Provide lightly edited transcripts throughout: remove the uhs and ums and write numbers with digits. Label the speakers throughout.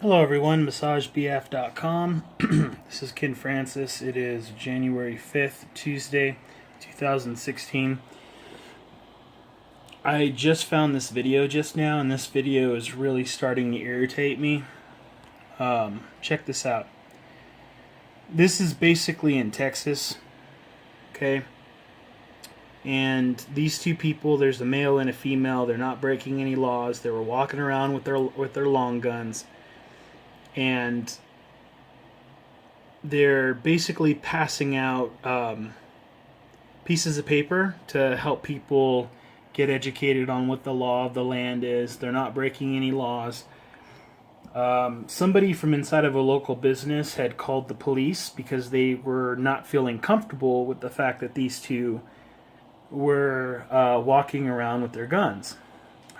Speaker 1: Hello everyone, MassageBF.com. This is Ken Francis. It is January 5th, Tuesday, 2016. I just found this video just now, and this video is really starting to irritate me. Check this out. This is basically in Texas, okay? And these two people, there's a male and a female. They're not breaking any laws. They were walking around with their long guns. And they're basically passing out pieces of paper to help people get educated on what the law of the land is. They're not breaking any laws. Somebody from inside of a local business had called the police because they were not feeling comfortable with the fact that these two were walking around with their guns.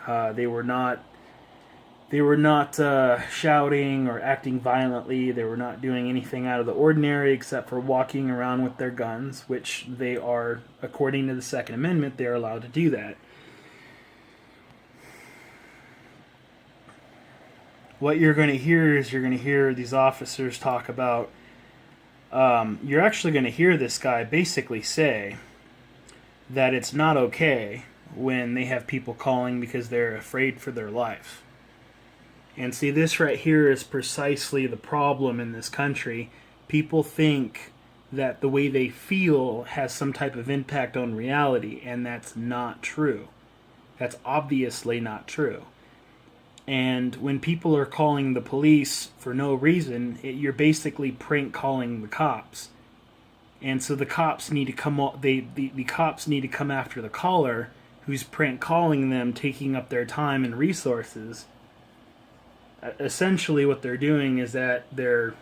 Speaker 1: They were not shouting or acting violently. They were not doing anything out of the ordinary except for walking around with their guns, which they are, according to the Second Amendment, they're allowed to do that. What you're going to hear is these officers talk about, you're actually going to hear this guy basically say that it's not okay when they have people calling because they're afraid for their life. And see, this right here is precisely the problem in this country. People think that the way they feel has some type of impact on reality, and that's not true. That's obviously not true. And when people are calling the police for no reason, you're basically prank calling the cops. And so the cops need to come. The cops need to come after the caller who's prank calling them, taking up their time and resources. Essentially what they're doing is that they're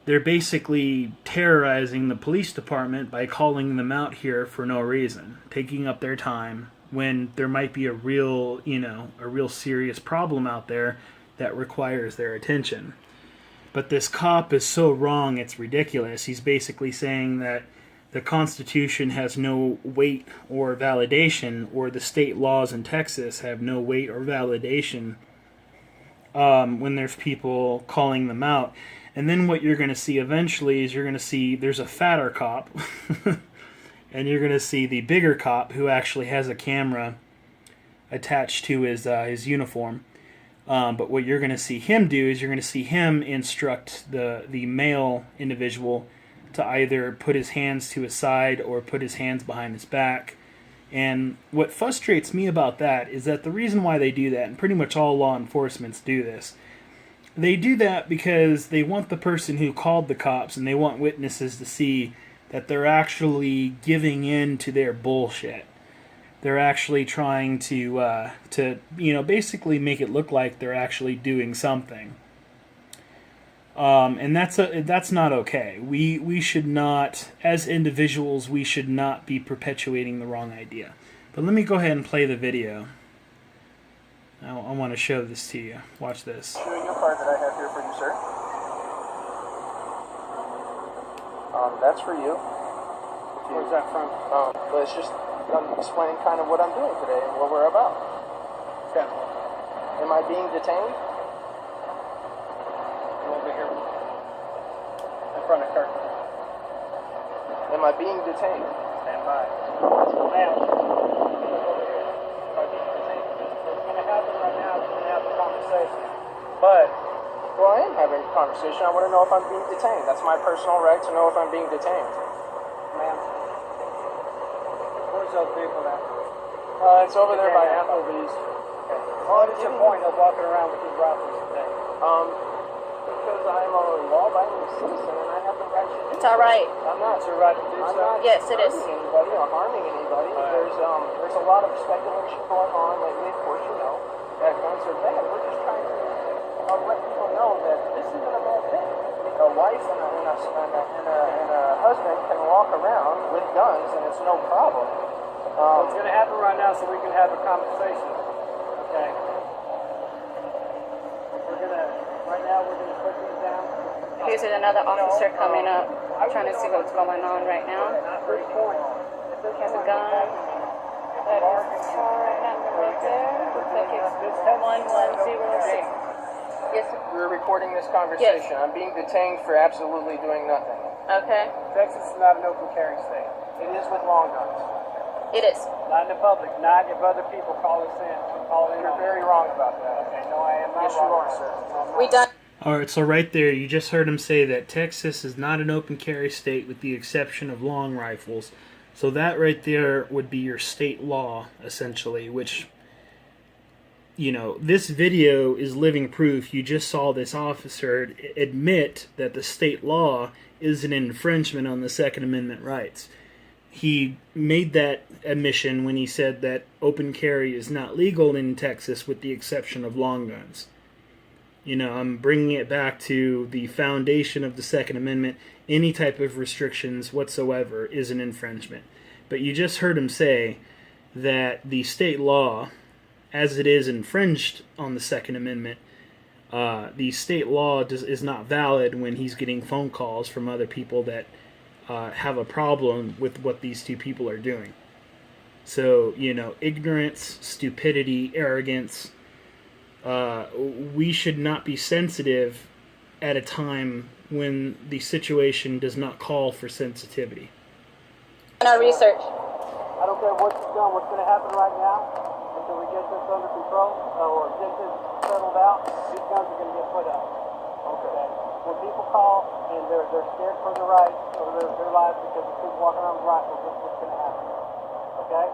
Speaker 1: basically terrorizing the police department by calling them out here for no reason, taking up their time when there might be a real serious problem out there that requires their attention. But this cop is so wrong, it's ridiculous. He's basically saying that the Constitution has no weight or validation, or the state laws in Texas have no weight or validation when there's people calling them out. And then what you're going to see eventually is there's a fatter cop and you're going to see the bigger cop who actually has a camera attached to his uniform. But what you're going to see him do is you're going to see him instruct the male individual to either put his hands to his side or put his hands behind his back. And what frustrates me about that is that the reason why they do that, and pretty much all law enforcements do this, they do that because they want the person who called the cops and they want witnesses to see that they're actually giving in to their bullshit. They're actually trying to basically make it look like they're actually doing something. And that's not okay. We should not, as individuals, we should not be perpetuating the wrong idea. But let me go ahead and play the video. I want to show this to you. Watch this.
Speaker 2: Showing your card that I have here for you, sir. That's for you.
Speaker 3: Where's that from?
Speaker 2: But it's just, I'm explaining kind of what I'm doing today and what we're about.
Speaker 3: Okay.
Speaker 2: Am I being detained?
Speaker 3: Over here. In front of Kirk.
Speaker 2: Am I being detained?
Speaker 3: Stand by. Ma'am. What's going to happen right now is we're going to have a conversation.
Speaker 2: But, well, I am having a conversation. I want to know if I'm being detained. That's my personal right to know if I'm being detained.
Speaker 3: Ma'am. Where's those people at?
Speaker 2: It's over there by Applebee's.
Speaker 3: Okay. What is the point of walking around with these rifles today?
Speaker 2: Because I'm a law-abiding citizen and I have the right to do
Speaker 4: It's all right.
Speaker 3: I'm not your right to do
Speaker 2: I'm
Speaker 3: so.
Speaker 2: not
Speaker 4: Yes, it is.
Speaker 2: hurting anybody or harming anybody. There's a lot of speculation going on lately. Of course, you know that guns are bad. We're just trying to let people know that this isn't a bad thing. A wife and a husband can walk around with guns and it's no problem.
Speaker 3: What's going to happen right now so we can have a conversation? Okay. Right now we're going to put these down.
Speaker 4: Here's another officer coming up, trying to see what's going on right now.
Speaker 3: First point.
Speaker 4: He has a gun. That is car number right there. Looks like it's 1106. Yes, sir.
Speaker 2: We're recording this conversation. I'm being detained for absolutely doing nothing.
Speaker 4: Okay.
Speaker 3: Texas is not an open carry state.
Speaker 2: It is with long guns.
Speaker 4: It is.
Speaker 3: Not in the public. Not if other people call us in. Call in.
Speaker 2: You're very wrong about that.
Speaker 3: Okay, no, I am not
Speaker 2: Yes, you
Speaker 3: wrong.
Speaker 2: are, sir.
Speaker 3: No, I'm not.
Speaker 4: We done.
Speaker 1: All right, so right there, you just heard him say that Texas is not an open carry state with the exception of long rifles. So that right there would be your state law, essentially, which, you know, this video is living proof. You just saw this officer admit that the state law is an infringement on the Second Amendment rights. He made that admission when he said that open carry is not legal in Texas with the exception of long guns. You know, I'm bringing it back to the foundation of the Second Amendment. Any type of restrictions whatsoever is an infringement. But you just heard him say that the state law, as it is infringed on the Second Amendment, the state law is not valid when he's getting phone calls from other people that have a problem with what these two people are doing. So, you know, ignorance, stupidity, arrogance. We should not be sensitive at a time when the situation does not call for sensitivity.
Speaker 4: In our research.
Speaker 3: I don't care what you've done, what's going to happen right now, until we get this under control, or get this settled out, these guns are going to get put up. Okay? When people call and they're scared for their rights, or their lives because of people walking around with rifles, this is what's going to happen. Okay?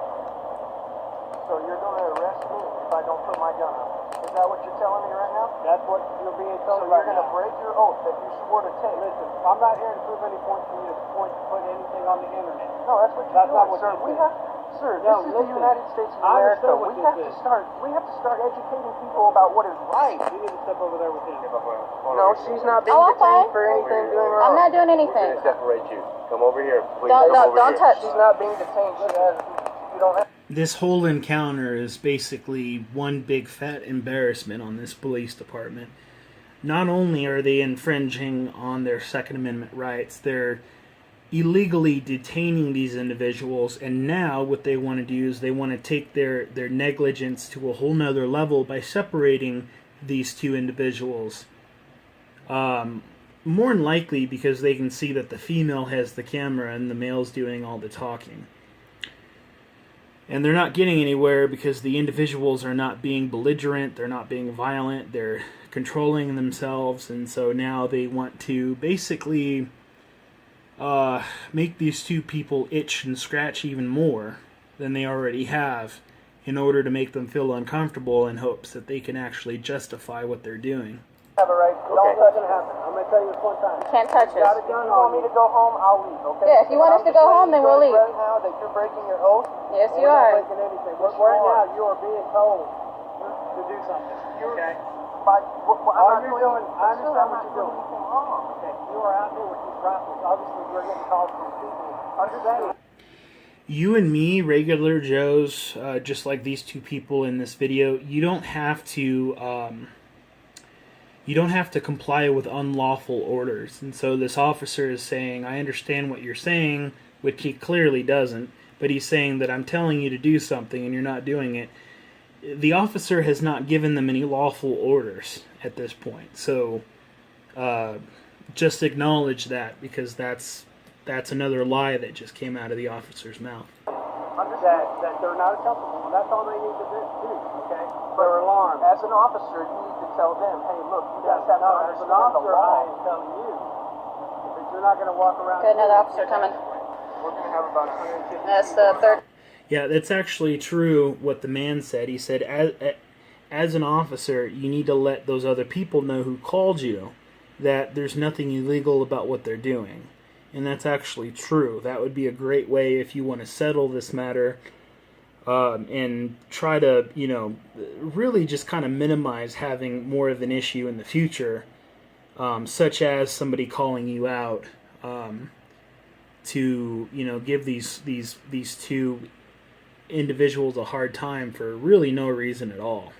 Speaker 3: So you're going to arrest me if I don't put my gun up. Is that what you're telling me right now? That's what you're being told
Speaker 2: So
Speaker 3: right
Speaker 2: you're going
Speaker 3: now.
Speaker 2: to break your oath that you swore to take.
Speaker 3: Listen, I'm not here to prove any points for you to put anything on the internet.
Speaker 2: No, that's what you're
Speaker 3: That's not
Speaker 2: doing,
Speaker 3: what
Speaker 2: sir.
Speaker 3: this
Speaker 2: We
Speaker 3: is.
Speaker 2: have, sir,
Speaker 3: No,
Speaker 2: this is
Speaker 3: listen.
Speaker 2: the United States of
Speaker 3: I
Speaker 2: America.
Speaker 3: understand what
Speaker 2: We
Speaker 3: this
Speaker 2: have to
Speaker 3: is.
Speaker 2: start educating people about what is right.
Speaker 3: You need to step over there with him.
Speaker 2: No, she's not being
Speaker 4: Oh, I'm
Speaker 2: detained
Speaker 4: fine.
Speaker 2: for anything doing wrong.
Speaker 4: I'm not doing anything.
Speaker 5: Separate you. Come over here, please.
Speaker 4: Don't touch.
Speaker 2: She's not being detained. She has. You don't have.
Speaker 1: This whole encounter is basically one big fat embarrassment on this police department. Not only are they infringing on their Second Amendment rights, they're illegally detaining these individuals, and now what they want to do is they want to take their negligence to a whole nother level by separating these two individuals. More than likely because they can see that the female has the camera and the male's doing all the talking. And they're not getting anywhere because the individuals are not being belligerent, they're not being violent, they're controlling themselves, and so now they want to basically make these two people itch and scratch even more than they already have in order to make them feel uncomfortable in hopes that they can actually justify what they're doing.
Speaker 2: Have a right.
Speaker 3: Don't let it happen. I'm going to tell you this one time.
Speaker 4: Can't touch
Speaker 3: You got a
Speaker 4: us.
Speaker 3: gun
Speaker 2: If you want
Speaker 3: on
Speaker 2: me
Speaker 3: you.
Speaker 2: to go home, I'll leave. Okay?
Speaker 4: Yeah, if you want us to go home, then we'll leave.
Speaker 2: Right now that you're breaking your oath.
Speaker 4: Yes, you
Speaker 3: We're not
Speaker 4: are.
Speaker 3: breaking anything. Right now, you are being told to do something. Okay? All you're doing, I understand what you're doing. Okay, you are out here with these rifles. Obviously, you're getting calls from people. Understand?
Speaker 1: You and me, regular Joes, just like these two people in this video, you don't have to comply with unlawful orders. And so this officer is saying, I understand what you're saying, which he clearly doesn't, but he's saying that I'm telling you to do something and you're not doing it. The officer has not given them any lawful orders at this point. So just acknowledge that, because that's another lie that just came out of the officer's mouth.
Speaker 3: That they're not acceptable. That's all they need to do, okay? They're alarmed.
Speaker 2: As an officer, you need to tell them, hey, look, you guys have to
Speaker 3: As an
Speaker 2: understand the
Speaker 3: officer, I
Speaker 2: law.
Speaker 3: am telling you that you're not going to walk around.
Speaker 4: Got another officer coming.
Speaker 2: We're going to have about 150
Speaker 4: That's
Speaker 2: people.
Speaker 4: the third.
Speaker 1: Yeah, that's actually true what the man said. He said, as an officer, you need to let those other people know who called you that there's nothing illegal about what they're doing. And that's actually true. That would be a great way if you want to settle this matter and try to, really just kind of minimize having more of an issue in the future, such as somebody calling you out to, give these two individuals a hard time for really no reason at all.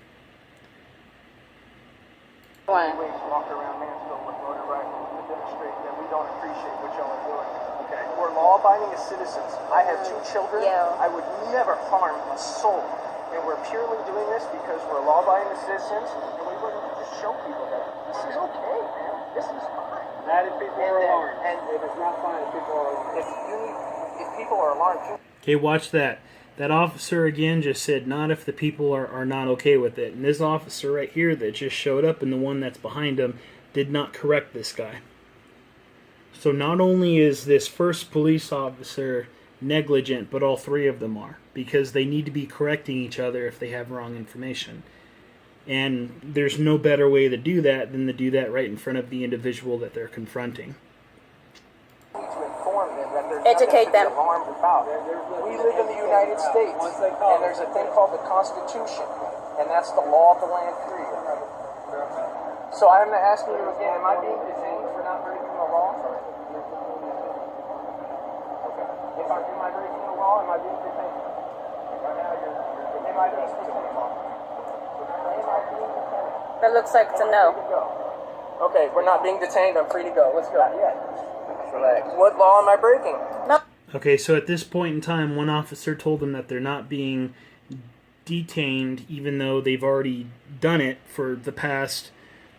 Speaker 4: One.
Speaker 2: Ways to walk around Mansfield with loaded rifles to demonstrate that we don't appreciate what y'all are doing. Okay? We're law-abiding as citizens. I have 2 children.
Speaker 4: Yeah.
Speaker 2: I would never harm a soul. And we're purely doing this because we're law-abiding as citizens, and we wouldn't show people that this is okay, man. This is fine.
Speaker 3: Not if people are alarmed.
Speaker 2: And
Speaker 3: If it's not fine, if people are alarmed.
Speaker 2: if people are alarmed,
Speaker 1: Okay, watch that. That officer again just said not if the people are not okay with it. And this officer right here that just showed up and the one that's behind him did not correct this guy. So not only is this first police officer negligent, but all three of them are. Because they need to be correcting each other if they have wrong information. And there's no better way to do that than to do that right in front of the individual that they're confronting.
Speaker 2: to inform them that there's
Speaker 4: Educate
Speaker 2: nothing to
Speaker 4: them.
Speaker 2: be alarmed about. We live in the United States, and there's a thing called the Constitution, and that's the law of the land period. So I'm asking you again, am I being detained for not breaking the law? Okay. If am I breaking the law, am I being detained? Am I being detained?
Speaker 4: That looks like it's a no.
Speaker 2: Okay, we're not being detained. I'm free to go. Let's go. Relax. What law am I breaking?
Speaker 4: No.
Speaker 1: Okay, so at this point in time, one officer told them that they're not being detained, even though they've already done it for the past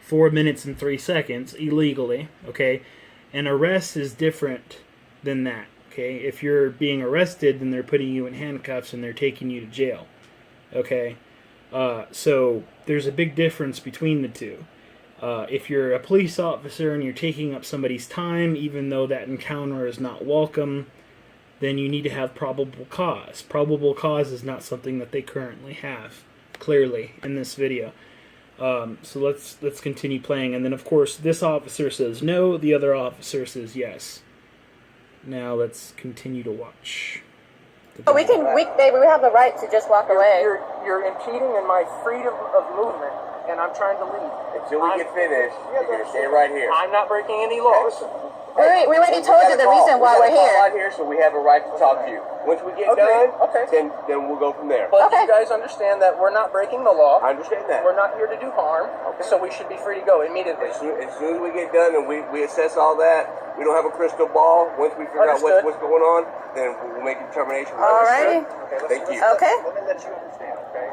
Speaker 1: 4 minutes and 3 seconds illegally. Okay, an arrest is different than that. Okay, if you're being arrested, then they're putting you in handcuffs and they're taking you to jail. Okay, so there's a big difference between the two. If you're a police officer and you're taking up somebody's time, even though that encounter is not welcome, then you need to have probable cause. Probable cause is not something that they currently have, clearly, in this video. So let's continue playing. And then, of course, this officer says no, the other officer says yes. Now let's continue to watch.
Speaker 4: Oh, we have the right to just walk away.
Speaker 2: You're impeding in my freedom of movement, and I'm trying to leave.
Speaker 5: Until we get finished, you're going to stay right here.
Speaker 2: I'm not breaking any laws.
Speaker 4: We already told you the reason why we're here.
Speaker 5: Right here, so we have a right to talk to you. Once we get done, then we'll go from there.
Speaker 2: But
Speaker 4: Okay.
Speaker 2: you guys understand that we're not breaking the law.
Speaker 5: I understand that.
Speaker 2: We're not here to do harm, so we should be free to go immediately.
Speaker 5: As soon as we get done and we assess all that, we don't have a crystal ball. Once we figure out
Speaker 2: Understood.
Speaker 5: what's going on, then we'll make a determination.
Speaker 4: Alrighty.
Speaker 5: Thank you.
Speaker 4: Okay.
Speaker 2: Let me let you understand, okay?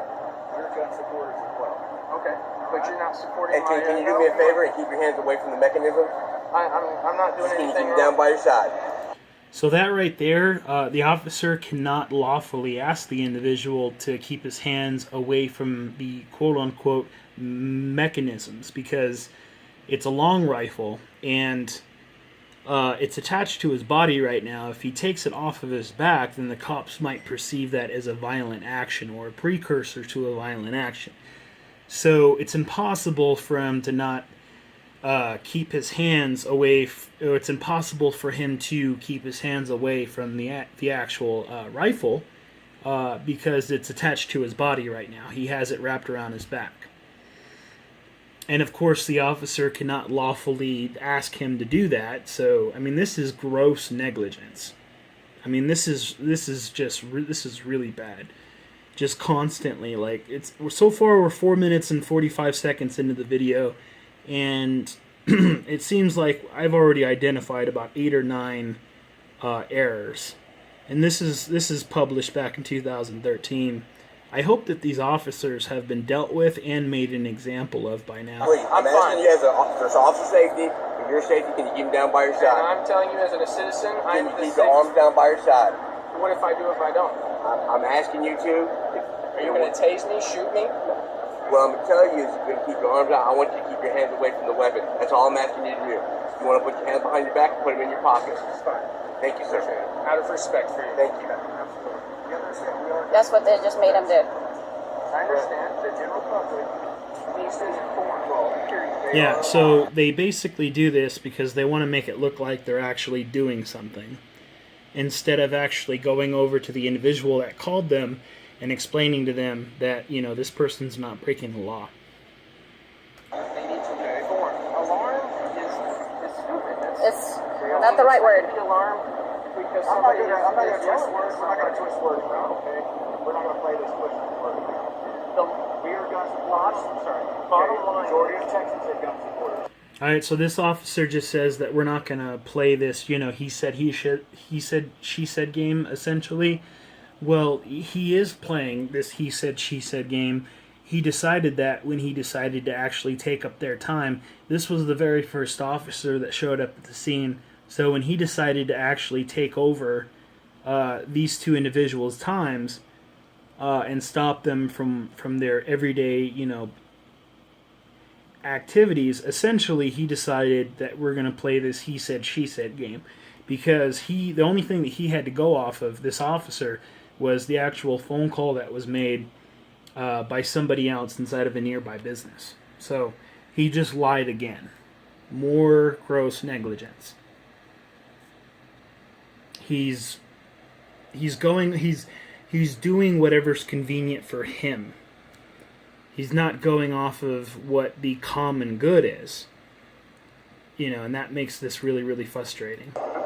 Speaker 2: We're gun supporters as well. Okay. But you're not supporting
Speaker 5: And can you do me a favor and keep your hands away from the mechanism?
Speaker 2: I'm not doing
Speaker 5: Can you
Speaker 2: anything
Speaker 5: keep it down by your side?
Speaker 1: So that right there, the officer cannot lawfully ask the individual to keep his hands away from the quote-unquote mechanisms because it's a long rifle and it's attached to his body right now. If he takes it off of his back, then the cops might perceive that as a violent action or a precursor to a violent action. So it's impossible for him to not keep his hands away, or it's impossible for him to keep his hands away from the actual rifle because it's attached to his body right now. He has it wrapped around his back. And of course, the officer cannot lawfully ask him to do that. So, I mean, this is gross negligence. I mean, this is really bad. Just constantly, like so far we're 4 minutes and 45 seconds into the video. And it seems like I've already identified about 8 or 9 errors, and this is published back in 2013. I hope that these officers have been dealt with and made an example of by now.
Speaker 5: Wait, I'm asking you as officer safety. For your safety, can you keep them down by your
Speaker 2: And
Speaker 5: side?
Speaker 2: I'm telling you as a citizen,
Speaker 5: Can you keep your arms down by your side?
Speaker 2: What if I do if I don't?
Speaker 5: I'm asking you to.
Speaker 2: Are you going to tase me, shoot me?
Speaker 5: What I'm going to tell you is you're going to keep your arms out. I want you to keep your hands away from the weapon. That's all I'm asking you to do. You want to put your hands behind your back and put them in your pocket.
Speaker 2: It's fine.
Speaker 5: Thank you, sir.
Speaker 2: Out of respect for you.
Speaker 5: Thank you.
Speaker 2: Absolutely. You understand? We are.
Speaker 4: That's what they just made him do.
Speaker 2: I understand. The general public needs to inform. Period.
Speaker 1: Yeah, so they basically do this because they want to make it look like they're actually doing something, instead of actually going over to the individual that called them and explaining to them that, you know, this person's not breaking the law.
Speaker 2: They need to be informed. Alarm is stupid.
Speaker 4: It's not the right word.
Speaker 2: Alarm because
Speaker 3: I'm not
Speaker 2: somebody
Speaker 3: gonna twist words. We're not gonna twist words now, okay? We're not gonna play this twist word. We are gun supporters. Bottom line, majority of Texans are gun supporters.
Speaker 1: All right, so this officer just says that we're not going to play this, you know, he said, she said game, essentially. Well, he is playing this he said, she said game, he decided that when he decided to actually take up their time, this was the very first officer that showed up at the scene. So when he decided to actually take over these two individuals' times and stop them from their everyday, activities, essentially he decided that we're going to play this he said she said game, because the only thing that he had to go off of, this officer, was the actual phone call that was made by somebody else inside of a nearby business. So he just lied again. More gross negligence. He's doing whatever's convenient for him. He's not going off of what the common good is. And that makes this really, really frustrating.
Speaker 2: Are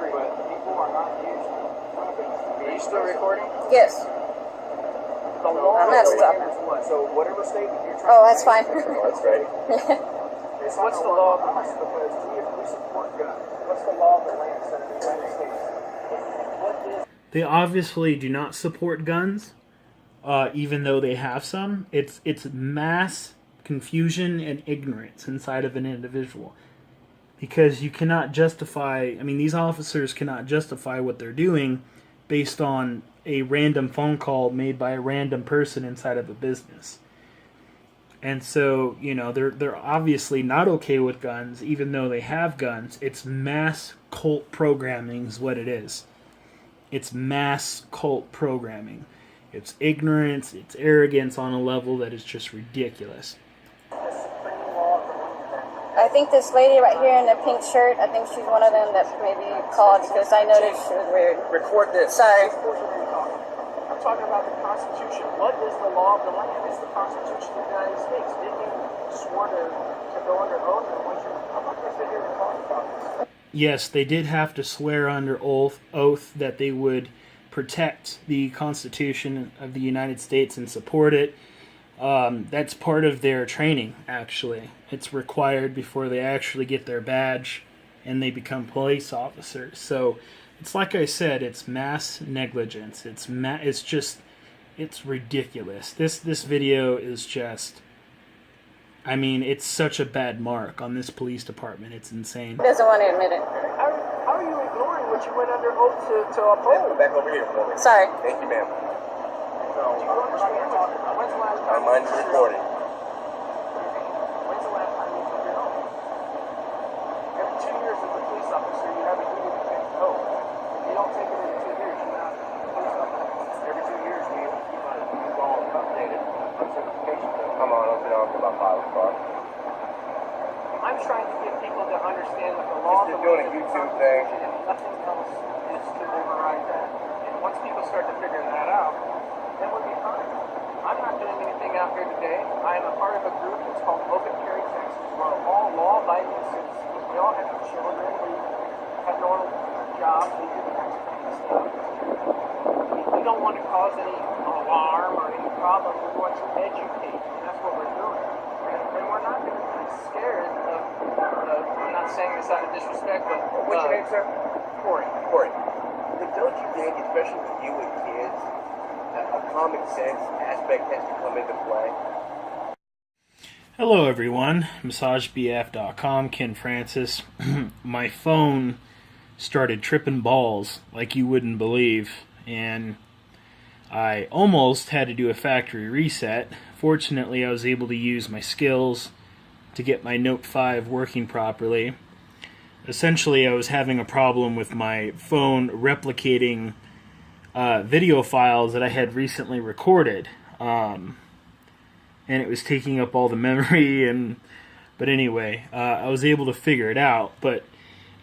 Speaker 2: you still recording?
Speaker 4: Yes.
Speaker 2: The law
Speaker 4: I'm not stopping.
Speaker 2: what? So whatever state you're trying
Speaker 4: Oh, that's fine.
Speaker 5: That's right.
Speaker 2: What's the law of the land? Because we support guns. What's the law of the land in the United States? What is...
Speaker 1: They obviously do not support guns, even though they have some. It's mass confusion and ignorance inside of an individual. Because you cannot justify... these officers cannot justify what they're doing based on a random phone call made by a random person inside of a business. And so, they're obviously not okay with guns, even though they have guns. It's mass cult programming is what it is. It's mass cult programming. It's ignorance, it's arrogance on a level that is just ridiculous.
Speaker 4: I think this lady right here in the pink shirt, I think she's one of them that maybe called because I noticed she was weird.
Speaker 5: Record this.
Speaker 4: Sorry.
Speaker 2: I'm talking about the Constitution. What is the law of the land? It's the Constitution of the United States. Didn't you swear to go under oath? I'm not going to sit here and talk about this.
Speaker 1: Yes, they did have to swear under oath that they would protect the Constitution of the United States and support it. That's part of their training, actually. It's required before they actually get their badge and they become police officers. So it's like I said, it's mass negligence. It's ridiculous. This video is just... it's such a bad mark on this police department. It's insane.
Speaker 4: He doesn't want to admit it.
Speaker 2: How are you ignoring what you went under oath to uphold?
Speaker 5: Back over here for me.
Speaker 4: Sorry.
Speaker 5: Thank you, ma'am.
Speaker 2: Do you understand? When's the last time
Speaker 5: Mine's recording.
Speaker 2: When's the last time you took your oath? Every 2 years as a police officer, you have a duty to take an oath. If you don't take it every 2 years, you're not a police officer. Every 2 years, we keep all updated on certification.
Speaker 5: Come on, open up about 5 o'clock.
Speaker 2: I'm trying to get people to understand that the law of the
Speaker 5: doing a
Speaker 2: land is the
Speaker 5: YouTube thing.
Speaker 2: Constitution and nothing else is to override that. And once people start to figure that out, then we'll be fine. I'm not doing anything out here today. I am a part of a group that's called Open Carry Texas. We're all law-abiding citizens. We all have children. We have normal jobs. We do tax stuff. We don't want to cause any alarm or any problem. We want to educate, and that's what we're doing. And we're not going to be scared of I'm not saying this out of disrespect, but...
Speaker 5: What's your name, sir?
Speaker 2: Corey.
Speaker 5: But don't you think, especially with you and kids, a common sense aspect has to come into play?
Speaker 1: Hello everyone, MassageBF.com, Ken Francis. My phone started tripping balls like you wouldn't believe, and I almost had to do a factory reset. Fortunately, I was able to use my skills to get my Note 5 working properly. Essentially, I was having a problem with my phone replicating video files that I had recently recorded. And it was taking up all the memory, but anyway, I was able to figure it out. But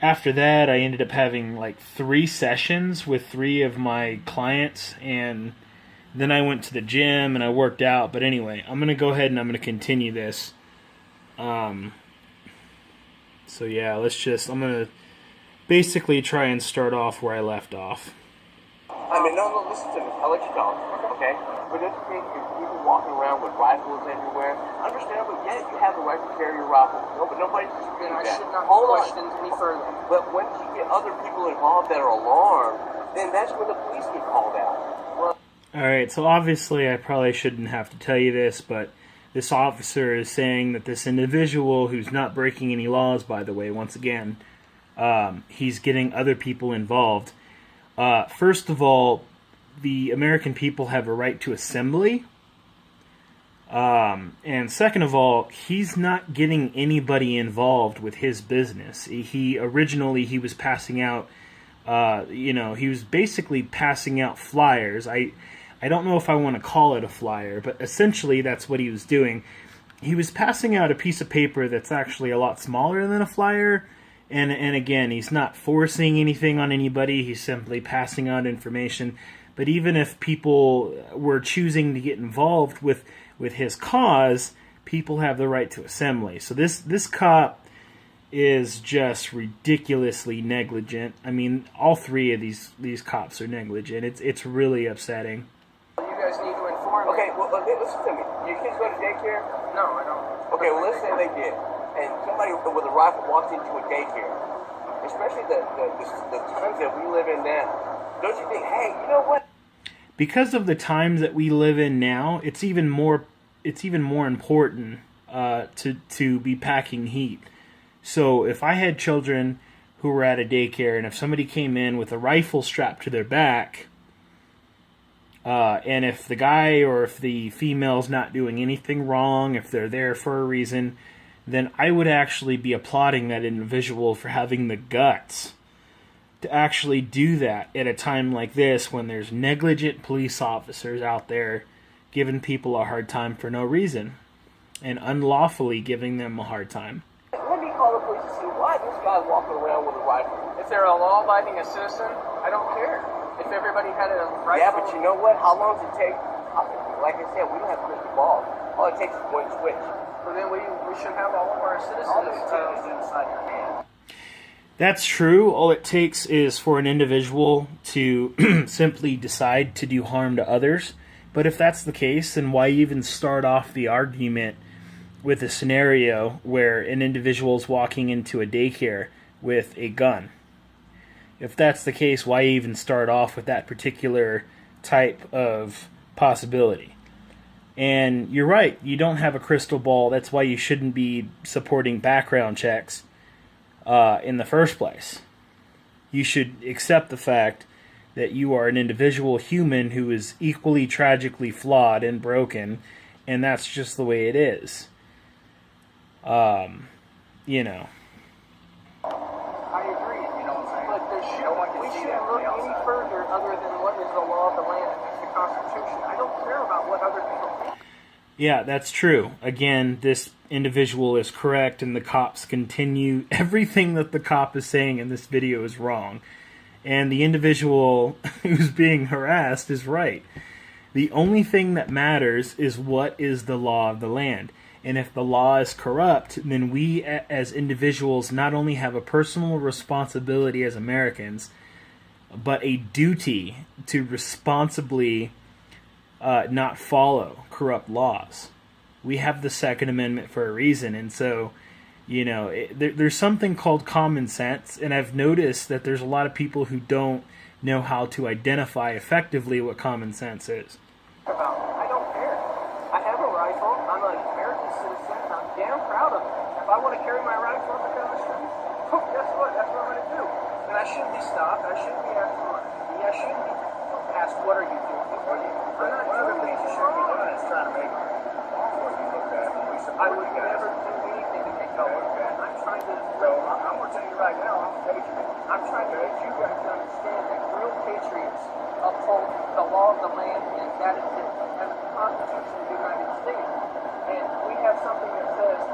Speaker 1: after that, I ended up having like 3 sessions with 3 of my clients, and then I went to the gym and I worked out. But anyway, I'm going to go ahead and I'm going to continue this. So yeah, I'm going to basically try and start off where I left off.
Speaker 5: No, listen to me. I'll let you talk, okay? But don't you think if people walking around with rifles everywhere, understandable, yeah, you have the right to carry your rifle. No, but nobody's disputing
Speaker 2: Then I
Speaker 5: that.
Speaker 2: should not
Speaker 5: Hold on.
Speaker 2: question any further.
Speaker 5: But when you get other people involved that are alarmed, then that's when the police get called out.
Speaker 1: Alright, so obviously I probably shouldn't have to tell you this, but this officer is saying that this individual, who's not breaking any laws, by the way, once again, he's getting other people involved. First of all, the American people have a right to assembly. And second of all, he's not getting anybody involved with his business. He was passing out, he was basically passing out flyers. I don't know if I want to call it a flyer, but essentially that's what he was doing. He was passing out a piece of paper that's actually a lot smaller than a flyer, and again, he's not forcing anything on anybody, he's simply passing out information. But even if people were choosing to get involved with his cause, people have the right to assembly. So this cop is just ridiculously negligent. I mean, all three of these cops are negligent. It's really upsetting.
Speaker 2: You guys need to inform me.
Speaker 5: Okay, well, listen to me. Your kids go to daycare?
Speaker 2: No, I don't.
Speaker 5: Okay, well, let's say they did, and somebody with a rifle walks into a daycare, especially the times that we live in now. Don't you think, hey, you know what?
Speaker 1: Because of the times that we live in now, it's even more important to be packing heat. So if I had children who were at a daycare, and if somebody came in with a rifle strapped to their back, and if the guy or if the female's not doing anything wrong, if they're there for a reason, then I would actually be applauding that individual for having the guts to actually do that at a time like this, when there's negligent police officers out there giving people a hard time for no reason and unlawfully giving them a hard time.
Speaker 5: Let me call the police and see why this guy's walking around with a rifle.
Speaker 2: If they're a law-abiding citizen, I don't care. If everybody had a rifle...
Speaker 5: Yeah, but you know what? How long does it take? Like I said, we don't have a crystal ball. All it takes is one switch.
Speaker 2: Well, then we should have all of our citizens...
Speaker 5: All it takes is inside your hand.
Speaker 1: That's true. All it takes is for an individual to simply decide to do harm to others. But if that's the case, then why even start off the argument with a scenario where an individual is walking into a daycare with a gun? If that's the case, why even start off with that particular type of possibility? And you're right, you don't have a crystal ball. That's why you shouldn't be supporting background checks in the first place. You should accept the fact that you are an individual human who is equally tragically flawed and broken, and that's just the way it is. You know.
Speaker 2: I agree, you know what I'm saying? But we shouldn't look any further other than what is the law of the land, and that's the Constitution. I don't care about what other people think.
Speaker 1: Yeah, that's true. Again, this individual is correct, and the cops continue. Everything that the cop is saying in this video is wrong. And the individual who's being harassed is right. The only thing that matters is what is the law of the land. And if the law is corrupt, then we as individuals not only have a personal responsibility as Americans, but a duty to responsibly not follow corrupt laws. We have the Second Amendment for a reason, and so, you know, there's something called common sense, and I've noticed that there's a lot of people who don't know how to identify effectively what common sense is.
Speaker 2: I don't care. I have a rifle. I'm an American citizen. I'm damn proud of it. If I want to carry my rifle up and down the street, guess what? That's what I'm going to do. And I shouldn't be stopped. I shouldn't be asked for money. I shouldn't be asked, what are you doing? I'm not doing anything you shouldn't be doing. It's trying to make it. I would never do anything to make that look bad. I'm trying to... I'm going to tell you right now, I'm trying to get you guys to understand that real patriots uphold the law of the land, and that is it. That's the Constitution of the United States. And we have something that says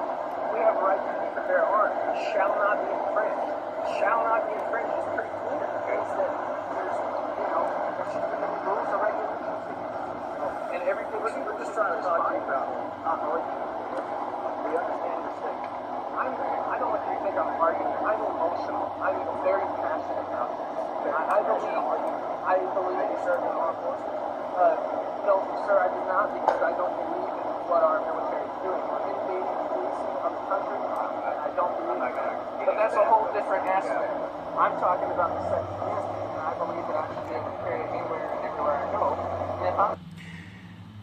Speaker 2: we have a right to keep and bear arms. It shall not be infringed. Shall not be infringed is pretty clear. It means that there's, there should be any rules or regulations. And everything we're just trying to talk about. We understand your state. I don't want you to think I'm arguing. I'm emotional. I'm very passionate about this. I believe in serving law enforcement. No, sir, I do not, because I don't believe in what our military is doing. We're invading the policing of the country, and I don't believe in that. But that's a whole different aspect. I'm talking about the Second Amendment, and I believe that I should be able to carry it anywhere and everywhere I go. And if I'm...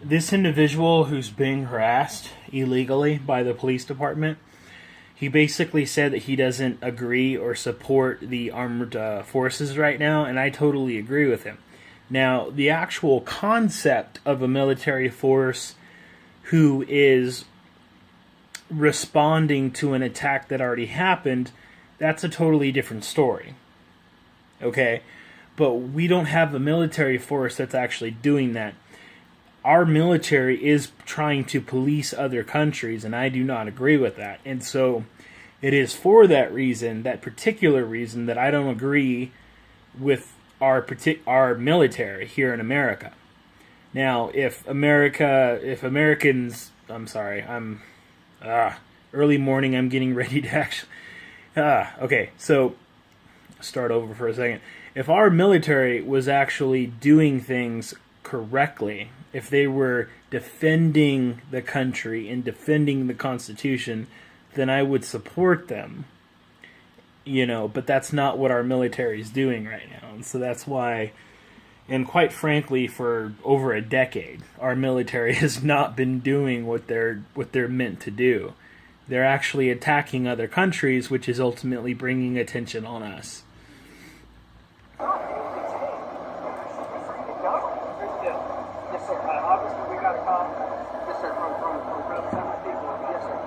Speaker 1: This individual who's being harassed illegally by the police department, he basically said that he doesn't agree or support the armed forces right now, and I totally agree with him. Now, the actual concept of a military force who is responding to an attack that already happened, that's a totally different story. Okay? But we don't have a military force that's actually doing that. Our military is trying to police other countries, and I do not agree with that. And so it is for that reason, that particular reason, that I don't agree with our military here in America. Now, if Americans, I'm sorry, early morning, I'm getting ready to actually, okay, so start over for a second. If our military was actually doing things correctly, if they were defending the country and defending the Constitution, then I would support them. But that's not what our military is doing right now. And so that's why, and quite frankly, for over a decade, our military has not been doing what they're meant to do. They're actually attacking other countries, which is ultimately bringing attention on us.
Speaker 3: Yes, sir. Obviously, we got a call. Yes, sir. From several people. Yes, sir.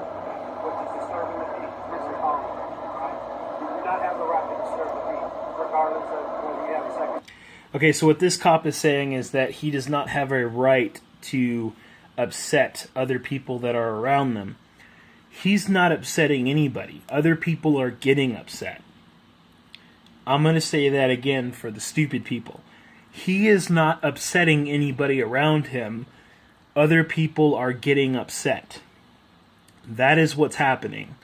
Speaker 3: Which is disturbing the peace. Yes, sir. Right. You do not have the right to disturb the peace, regardless of whether you have a second.
Speaker 1: Okay, so what this cop is saying is that he does not have a right to upset other people that are around them. He's not upsetting anybody. Other people are getting upset. I'm going to say that again for the stupid people. He is not upsetting anybody around him. Other people are getting upset. That is what's happening.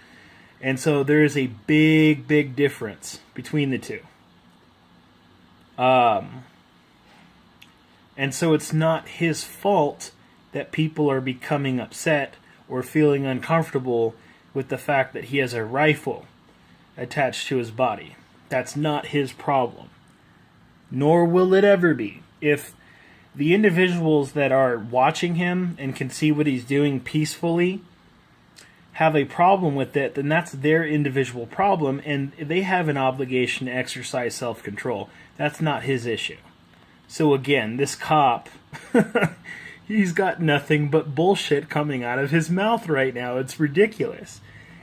Speaker 1: And so there is a big, big difference between the two. And so it's not his fault that people are becoming upset or feeling uncomfortable with the fact that he has a rifle attached to his body. That's not his problem. Nor will it ever be. If the individuals that are watching him and can see what he's doing peacefully have a problem with it, then that's their individual problem, and they have an obligation to exercise self-control. That's not his issue. So again, this cop, he's got nothing but bullshit coming out of his mouth right now. It's ridiculous.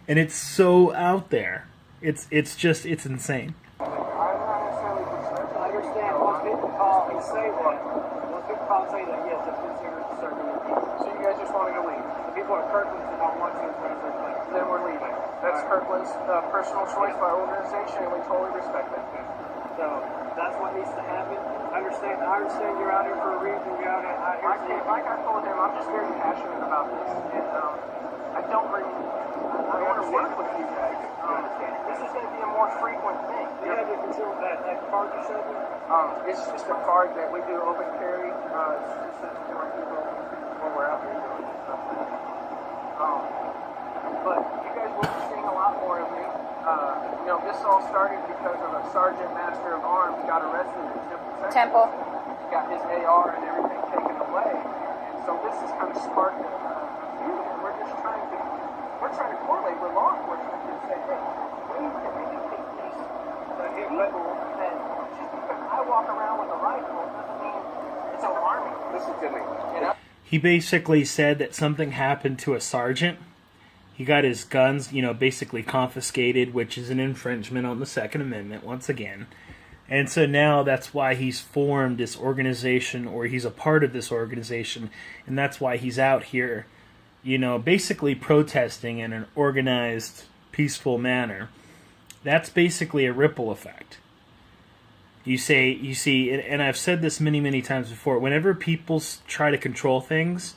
Speaker 1: And it's so out there. It's insane.
Speaker 3: I'm not necessarily concerned. I understand most people call and say that. Most people call and say that, yes, it's considered disturbing the peace.
Speaker 2: So you guys just want to go leave.
Speaker 3: The people at Kirkland's do not want to in front of their place.
Speaker 2: Then we're leaving. That's Kirkland's personal choice by organization, and we totally respect that.
Speaker 3: So that's what needs to happen. I understand you're out here for a reason. You're out here.
Speaker 2: Like I told him, I'm just very passionate about this, and I don't really. I want to work with you guys. This is going to be a more frequent thing.
Speaker 3: Do you have to consider that card you showed me?
Speaker 2: It's just a card that we do open carry. It's just to people when we're out here doing stuff. But you guys will be seeing a lot more of me. This all started because of a sergeant master of arms got arrested in Temple. He got his AR and everything taken away, and so this has kind of sparked a feud. And we're trying to correlate with law enforcement and say, hey, we need to educate these people that just because I walk around with a rifle doesn't mean it's alarming. Listen to me.
Speaker 1: He basically said that something happened to a sergeant. He got his guns, basically confiscated, which is an infringement on the Second Amendment, once again. And so now that's why he's formed this organization, or he's a part of this organization, and that's why he's out here, basically protesting in an organized, peaceful manner. That's basically a ripple effect. You see, and I've said this many, many times before, whenever people try to control things,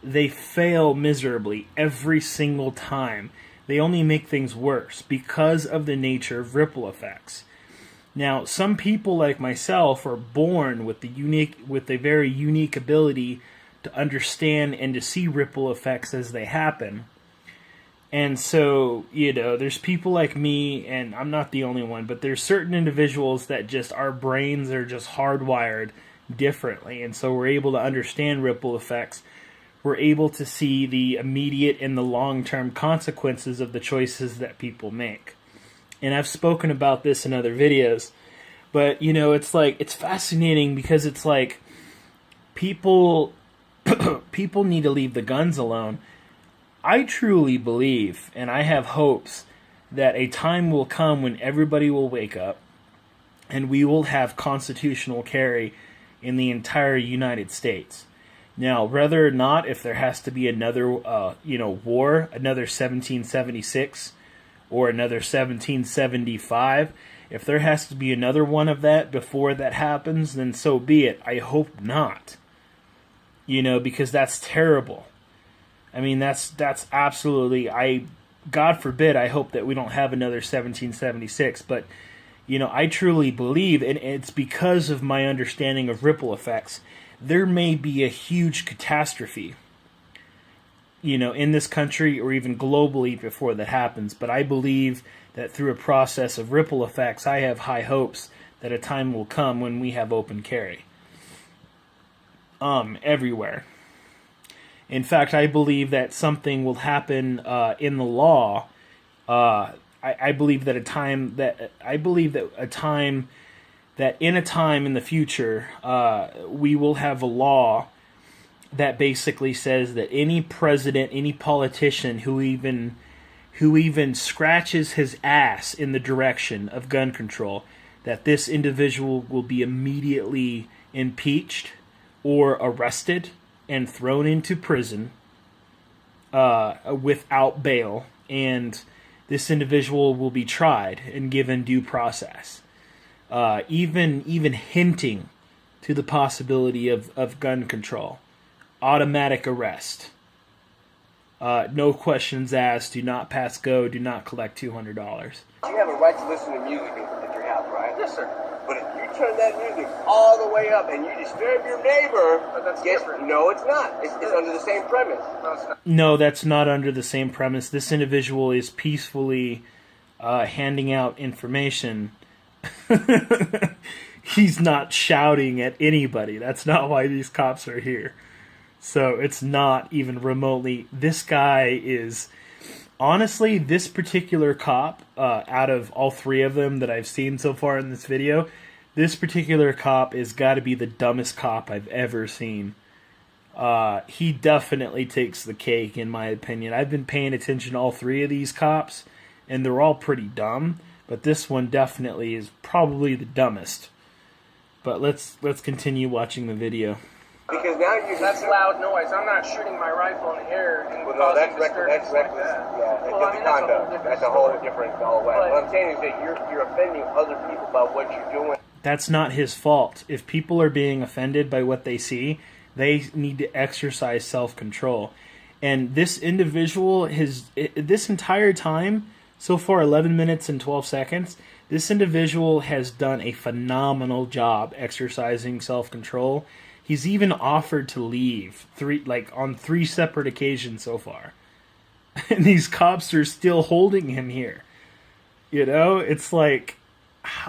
Speaker 1: they fail miserably every single time. They only make things worse because of the nature of ripple effects. Now, some people like myself are born with a very unique ability to understand and to see ripple effects as they happen. And so, there's people like me, and I'm not the only one, but there's certain individuals that our brains are just hardwired differently. And so we're able to understand ripple effects. We're able to see the immediate and the long-term consequences of the choices that people make. And I've spoken about this in other videos, but you know, it's like, it's fascinating because it's like people people need to leave the guns alone. I truly believe, and I have hopes, that a time will come when everybody will wake up and we will have constitutional carry in the entire United States. Now, whether or not, if there has to be another, war, another 1776 or another 1775, if there has to be another one of that before that happens, then so be it. I hope not. Because that's terrible. I mean, that's absolutely, God forbid, I hope that we don't have another 1776, but, I truly believe, and it's because of my understanding of ripple effects, there may be a huge catastrophe, in this country or even globally before that happens. But I believe that through a process of ripple effects, I have high hopes that a time will come when we have open carry. Everywhere. In fact, I believe that something will happen in the law. I believe that in a time in the future, we will have a law that basically says that any president, any politician who even scratches his ass in the direction of gun control, that this individual will be immediately impeached or arrested and thrown into prison without bail, and this individual will be tried and given due process. Even hinting to the possibility of gun control, automatic arrest, no questions asked, do not pass go, do not collect $200.
Speaker 5: You have a right to listen to music at your house, right? Yes, sir. But if you turn that music all the way up and you disturb your neighbor, that's different. No, it's not. It's under the same premise. No, it's not.
Speaker 1: No, that's not under the same premise. This individual is peacefully handing out information. He's not shouting at anybody. That's not why these cops are here. So it's not even remotely. This guy is... Honestly, this particular cop, out of all three of them that I've seen so far in this video, this particular cop has got to be the dumbest cop I've ever seen. He definitely takes the cake, in my opinion. I've been paying attention to all three of these cops, and they're all pretty dumb, but this one definitely is probably the dumbest. But let's continue watching the video.
Speaker 5: Because now
Speaker 2: that's loud noise. I'm not shooting my rifle in the air and causing disturbance like that.
Speaker 5: Yeah, that's a whole different way. What I'm saying is that you're offending other people by what you're doing.
Speaker 1: That's not his fault. If people are being offended by what they see, they need to exercise self-control. And this individual, this entire time, so far 11 minutes and 12 seconds, this individual has done a phenomenal job exercising self-control. He's even offered to leave on three separate occasions so far. And these cops are still holding him here. It's like,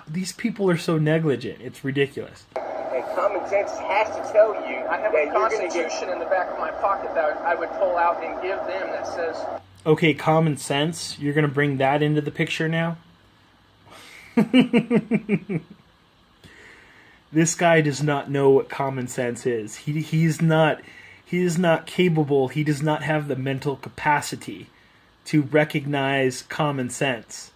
Speaker 1: these people are so negligent. It's ridiculous.
Speaker 5: And common sense has to tell you.
Speaker 2: I have a Constitution in the back of my pocket that I would pull out and give them that says...
Speaker 1: Okay, common sense. You're going to bring that into the picture now? This guy does not know what common sense is. He is not capable. He does not have the mental capacity to recognize common sense.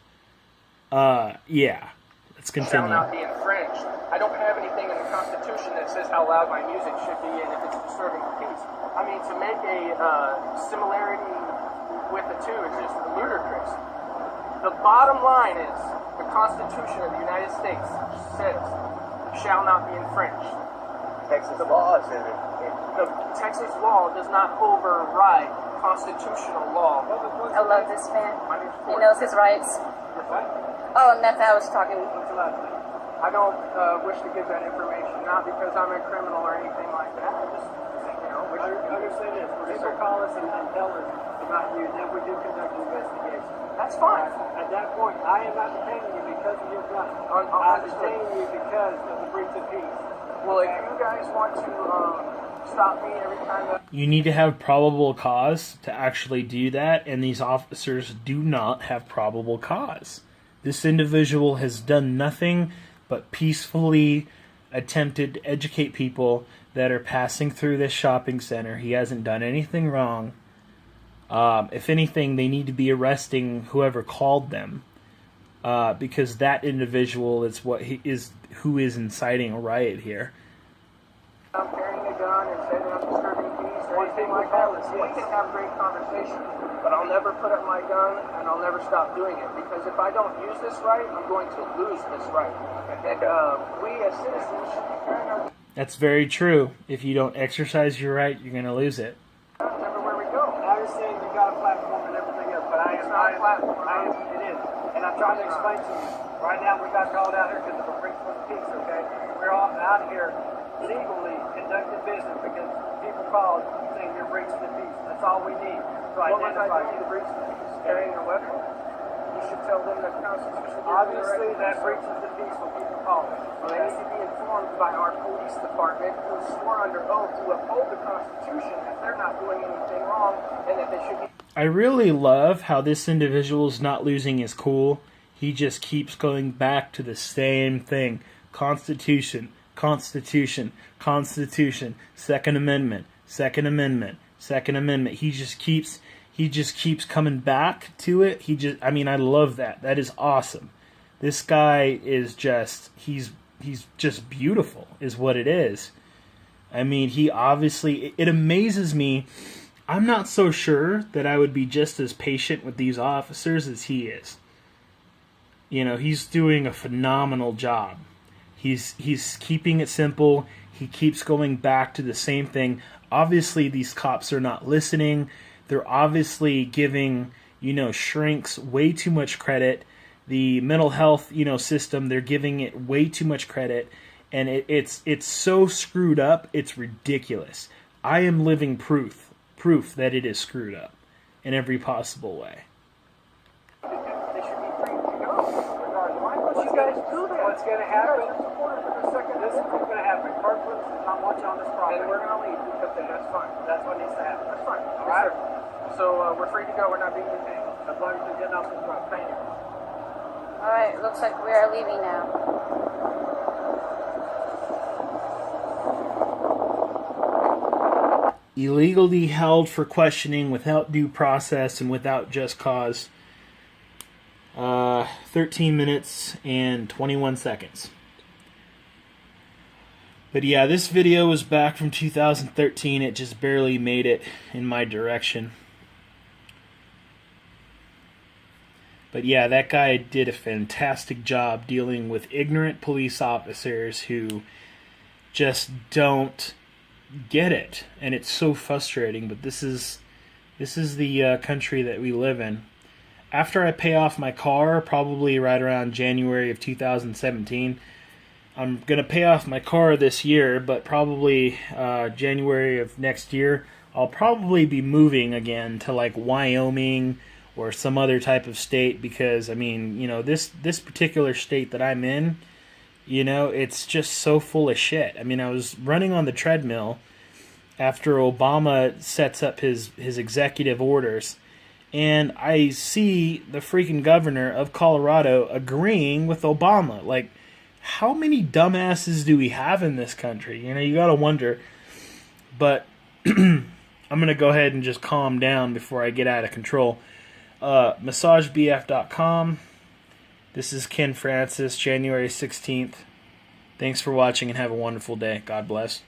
Speaker 1: Yeah. Let's continue.
Speaker 2: Shall not be infringed. I don't have anything in the Constitution that says how loud my music should be and if it's disturbing the peace. I mean, to make a similarity with the two is just ludicrous. The bottom line is the Constitution of the United States says shall not be infringed.
Speaker 5: Texas law says it.
Speaker 2: The Texas law does not override constitutional law.
Speaker 4: I love this man. He knows his rights. Oh, and that's how I was talking.
Speaker 2: I don't wish to give that information, not because I'm a criminal or anything like that. I just,
Speaker 3: Understand this. When people call us and tell us about you, then we do conduct an investigation.
Speaker 2: That's fine.
Speaker 3: At that point, I am not detaining you because of your gun.
Speaker 2: I'm
Speaker 3: detaining you because of the breach of peace.
Speaker 2: Well, if you guys want to stop me every time that...
Speaker 1: You need to have probable cause to actually do that, and these officers do not have probable cause. This individual has done nothing but peacefully attempted to educate people that are passing through this shopping center. He hasn't done anything wrong. If anything, they need to be arresting whoever called them, because that individual is who is inciting a riot here.
Speaker 2: I'm carrying a gun and say that I'm disturbing peace or anything like that. We can have great conversation, but I'll never put up my gun and I'll never stop doing it, because if I don't use this right, I'm going to lose this right. And we as citizens should be carrying our...
Speaker 1: That's very true. If you don't exercise your right, you're going to lose it.
Speaker 2: everywhere we go.
Speaker 3: I understand you got a platform and everything else, but
Speaker 2: It's not a platform.
Speaker 3: it is. And I'm trying to explain to you. Right now we got called out here because of a breach of peace, okay? We're all out here legally conducting business because people called saying you're breaching the peace. That's all we need. So
Speaker 2: What was I
Speaker 3: identify
Speaker 2: doing
Speaker 3: you.
Speaker 2: to breach the peace? Carrying a weapon? You should tell them that the Constitution gives them the
Speaker 3: Obviously
Speaker 2: right to
Speaker 3: that
Speaker 2: do so.
Speaker 3: breaches the peace when people call it.
Speaker 2: Well, they need to be informed by our police department, who swore under oath to uphold the Constitution, that they're not doing anything wrong and that they should be...
Speaker 1: I really love how this individual is not losing his cool. He just keeps going back to the same thing. Constitution, Constitution, Constitution, Second Amendment, Second Amendment, Second Amendment. He just keeps coming back to it. I love that. That is awesome. This guy is just, he's just beautiful, is what it is. I mean, he obviously, it amazes me. I'm not so sure that I would be just as patient with these officers as he is. You know, he's doing a phenomenal job. He's keeping it simple. He keeps going back to the same thing. Obviously, these cops are not listening. They're obviously giving, shrinks way too much credit. The mental health, system, they're giving it way too much credit. And it's so screwed up, it's ridiculous. I am living proof that it is screwed up in every possible way.
Speaker 2: They should be free to go. Why don't you guys do that?
Speaker 3: What's going to happen?
Speaker 2: You guys are supporters of the Second
Speaker 3: This is what's going to happen. Kirkland does not want you on this property.
Speaker 2: And we're going to leave because that's fine.
Speaker 3: That's what needs to happen.
Speaker 2: That's fine.
Speaker 3: All
Speaker 2: Yes,
Speaker 3: right.
Speaker 2: sir. So we're free to go. We're not being detained.
Speaker 3: As long as you're getting off the truck. Thank you.
Speaker 4: Alright, looks like we are leaving now.
Speaker 1: Illegally held for questioning without due process and without just cause. 13 minutes and 21 seconds. But yeah, this video was back from 2013. It just barely made it in my direction. But yeah, that guy did a fantastic job dealing with ignorant police officers who just don't get it. And it's so frustrating, but this is the country that we live in. After I pay off my car, probably right around January of 2017, I'm going to pay off my car this year, but probably January of next year, I'll probably be moving again to like Wyoming or some other type of state, because this particular state that I'm in, it's just so full of shit. I mean, I was running on the treadmill after Obama sets up his executive orders, and I see the freaking governor of Colorado agreeing with Obama. Like, how many dumbasses do we have in this country? You gotta wonder. But I'm gonna go ahead and just calm down before I get out of control. MassageBF.com. This is Ken Francis, January 16th. Thanks for watching and have a wonderful day. God bless.